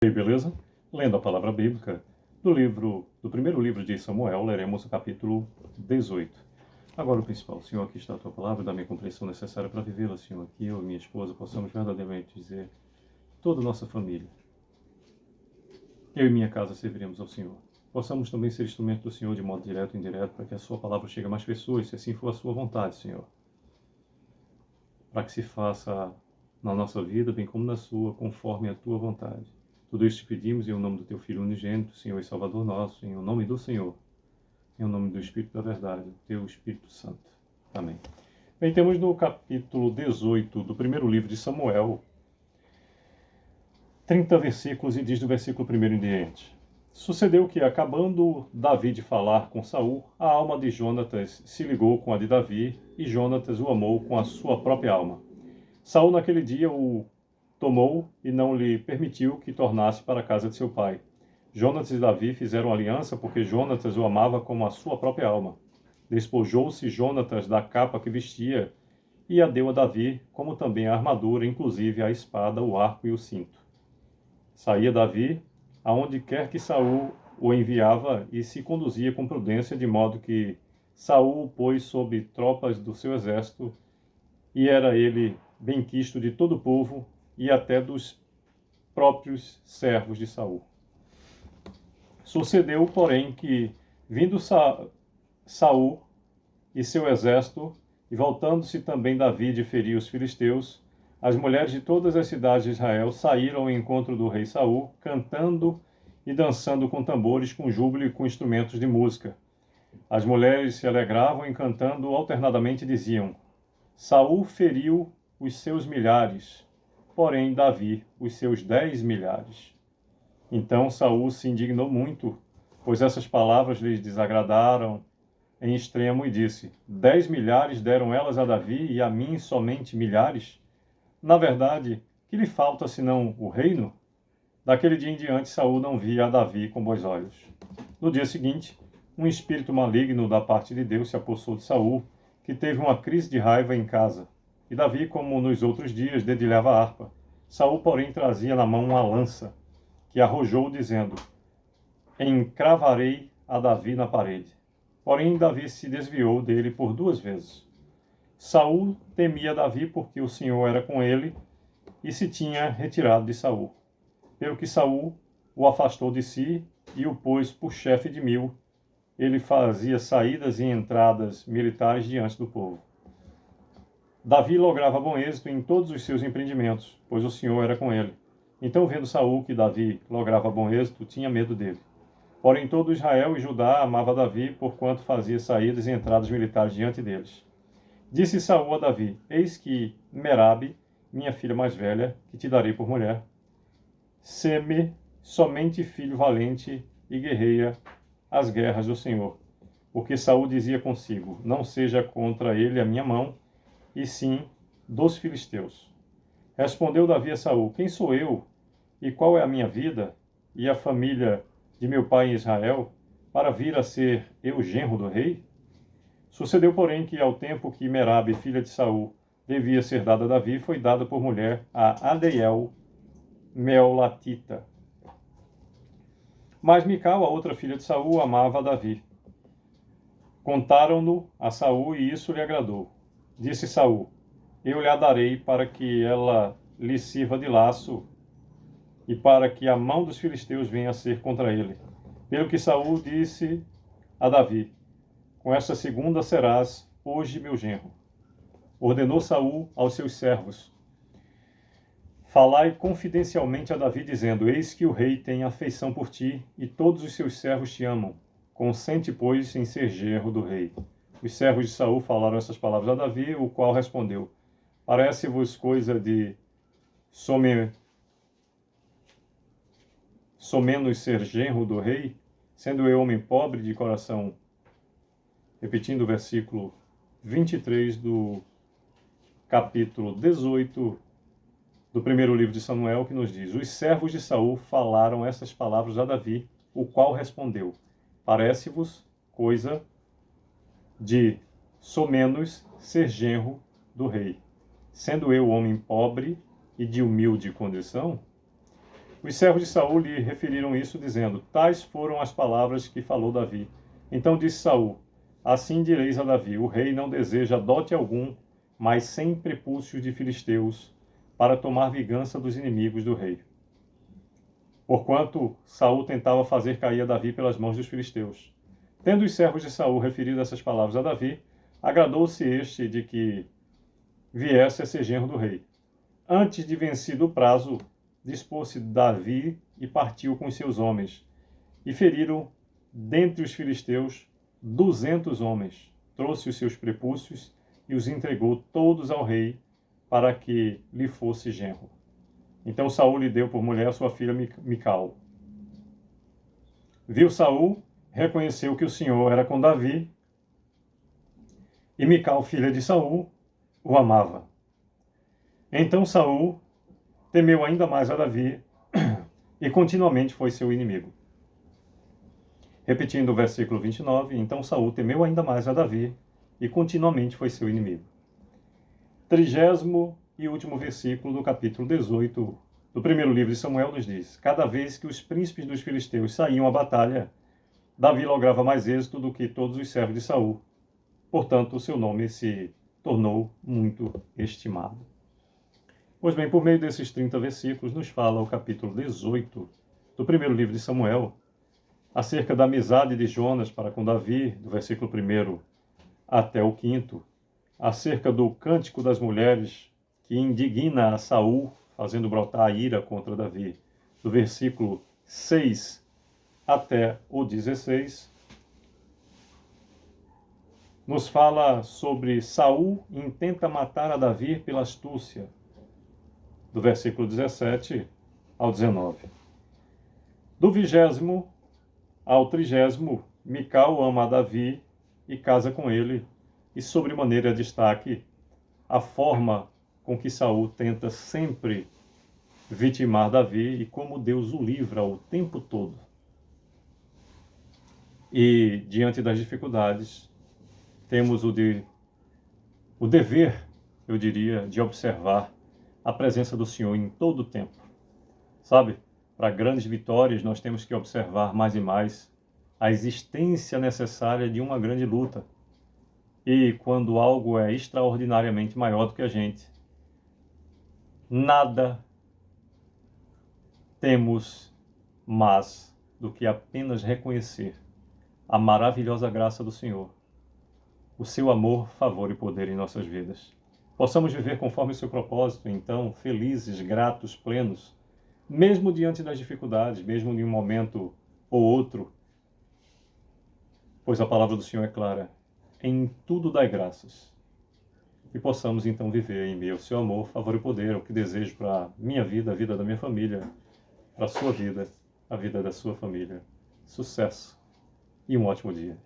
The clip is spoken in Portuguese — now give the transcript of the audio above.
E aí, beleza? Lendo a palavra bíblica do primeiro livro de Samuel, leremos o capítulo 18. Agora o principal, Senhor, aqui está a tua palavra, dá-me a compreensão necessária para vivê-la, Senhor, que eu e minha esposa possamos verdadeiramente dizer toda a nossa família. Eu e minha casa serviremos ao Senhor. Possamos também ser instrumento do Senhor de modo direto e indireto, para que a sua palavra chegue a mais pessoas, se assim for a sua vontade, Senhor. Para que se faça na nossa vida, bem como na sua, conforme a tua vontade. Tudo isso te pedimos em nome do teu Filho unigênito, Senhor e Salvador nosso, em nome do Senhor, em nome do Espírito da verdade, teu Espírito Santo. Amém. Bem, temos no capítulo 18 do primeiro livro de Samuel, 30 versículos, e diz do versículo 1 em diante. Sucedeu que, acabando Davi de falar com Saul, a alma de Jonatas se ligou com a de Davi, e Jonatas o amou com a sua própria alma. Saul naquele dia o tomou e não lhe permitiu que tornasse para a casa de seu pai. Jonatas e Davi fizeram aliança porque Jonatas o amava como a sua própria alma. Despojou-se Jonatas da capa que vestia e a deu a Davi, como também a armadura, inclusive a espada, o arco e o cinto. Saía Davi aonde quer que Saul o enviava e se conduzia com prudência, de modo que Saul o pôs sob tropas do seu exército, e era ele benquisto de todo o povo e até dos próprios servos de Saul. Sucedeu, porém, que, vindo Saul e seu exército, e voltando-se também Davi de ferir os filisteus, as mulheres de todas as cidades de Israel saíram ao encontro do rei Saul, cantando e dançando com tambores, com júbilo e com instrumentos de música. As mulheres se alegravam e cantando alternadamente diziam: Saul feriu os seus milhares, porém Davi os seus 10 milhares. Então Saul se indignou muito, pois essas palavras lhe desagradaram em extremo, e disse: 10 milhares deram elas a Davi, e a mim somente milhares? Na verdade, que lhe falta senão o reino? Daquele dia em diante Saul não via a Davi com bons olhos. No dia seguinte, um espírito maligno da parte de Deus se apossou de Saul, que teve uma crise de raiva em casa. E Davi, como nos outros dias, dedilhava a harpa. Saul, porém, trazia na mão uma lança, que arrojou, dizendo: encravarei a Davi na parede. Porém, Davi se desviou dele por 2 vezes. Saul temia Davi porque o Senhor era com ele e se tinha retirado de Saul. Pelo que Saul o afastou de si e o pôs por chefe de 1000. Ele fazia saídas e entradas militares diante do povo. Davi lograva bom êxito em todos os seus empreendimentos, pois o Senhor era com ele. Então, vendo Saul que Davi lograva bom êxito, tinha medo dele. Porém, todo Israel e Judá amava Davi, porquanto fazia saídas e entradas militares diante deles. Disse Saul a Davi: eis que Merabe, minha filha mais velha, que te darei por mulher, sê-me somente filho valente e guerreia as guerras do Senhor. Porque Saul dizia consigo: não seja contra ele a minha mão, e sim dos filisteus. Respondeu Davi a Saul: quem sou eu, e qual é a minha vida, e a família de meu pai em Israel, para vir a ser eu genro do rei? Sucedeu, porém, que ao tempo que Merabe, filha de Saul, devia ser dada a Davi, foi dada por mulher a Adeiel Meolatita. Mas Mical, a outra filha de Saul, amava a Davi. Contaram-no a Saul, e isso lhe agradou. Disse Saul: eu lhe a darei para que ela lhe sirva de laço e para que a mão dos filisteus venha a ser contra ele. Pelo que Saul disse a Davi: com esta segunda serás hoje meu genro. Ordenou Saul aos seus servos: falai confidencialmente a Davi, dizendo: eis que o rei tem afeição por ti, e todos os seus servos te amam. Consente, pois, em ser genro do rei. Os servos de Saul falaram essas palavras a Davi, o qual respondeu: parece-vos coisa de somenos ser genro do rei, sendo eu homem pobre de coração? Repetindo o versículo 23 do capítulo 18 do primeiro livro de Samuel, que nos diz: os servos de Saul falaram essas palavras a Davi, o qual respondeu: parece-vos coisa de somenos ser genro do rei, sendo eu homem pobre e de humilde condição? Os servos de Saul lhe referiram isso, dizendo: tais foram as palavras que falou Davi. Então disse Saul: assim direis a Davi: o rei não deseja dote algum, mas 100 prepúcios de filisteus, para tomar vingança dos inimigos do rei. Porquanto Saul tentava fazer cair a Davi pelas mãos dos filisteus. Tendo os servos de Saul referido essas palavras a Davi, agradou-se este de que viesse a ser genro do rei. Antes de vencido o prazo, dispôs-se Davi e partiu com os seus homens, e feriram dentre os filisteus 200 homens. Trouxe os seus prepúcios e os entregou todos ao rei, para que lhe fosse genro. Então Saul lhe deu por mulher sua filha Mical. Viu Saul, reconheceu que o Senhor era com Davi, e Mical, filha de Saul, o amava. Então Saul temeu ainda mais a Davi e continuamente foi seu inimigo. Repetindo o versículo 29, então Saul temeu ainda mais a Davi e continuamente foi seu inimigo. 30º e último versículo do capítulo 18 do primeiro livro de Samuel nos diz: cada vez que os príncipes dos filisteus saíam à batalha, Davi lograva mais êxito do que todos os servos de Saul. Portanto, o seu nome se tornou muito estimado. Pois bem, por meio desses 30 versículos, nos fala o capítulo 18 do primeiro livro de Samuel, acerca da amizade de Jonas para com Davi, do versículo 1 até o 5º, acerca do cântico das mulheres que indigna a Saul, fazendo brotar a ira contra Davi, do versículo 6 até o 16, nos fala sobre Saul intenta matar a Davi pela astúcia, do versículo 17 ao 19. Do 20º ao 30º, Mical ama a Davi e casa com ele, e sobremaneira destaque a forma com que Saul tenta sempre vitimar Davi e como Deus o livra o tempo todo. E diante das dificuldades, temos o dever, eu diria, de observar a presença do Senhor em todo o tempo. Sabe, para grandes vitórias nós temos que observar mais e mais a existência necessária de uma grande luta. E quando algo é extraordinariamente maior do que a gente, nada temos mais do que apenas reconhecer a maravilhosa graça do Senhor, o seu amor, favor e poder em nossas vidas. Possamos viver conforme o seu propósito, então, felizes, gratos, plenos, mesmo diante das dificuldades, mesmo em um momento ou outro, pois a palavra do Senhor é clara: em tudo dai graças. E possamos então viver em meio ao seu amor, favor e poder, o que desejo para a minha vida, a vida da minha família, para a sua vida, a vida da sua família. Sucesso e um ótimo dia.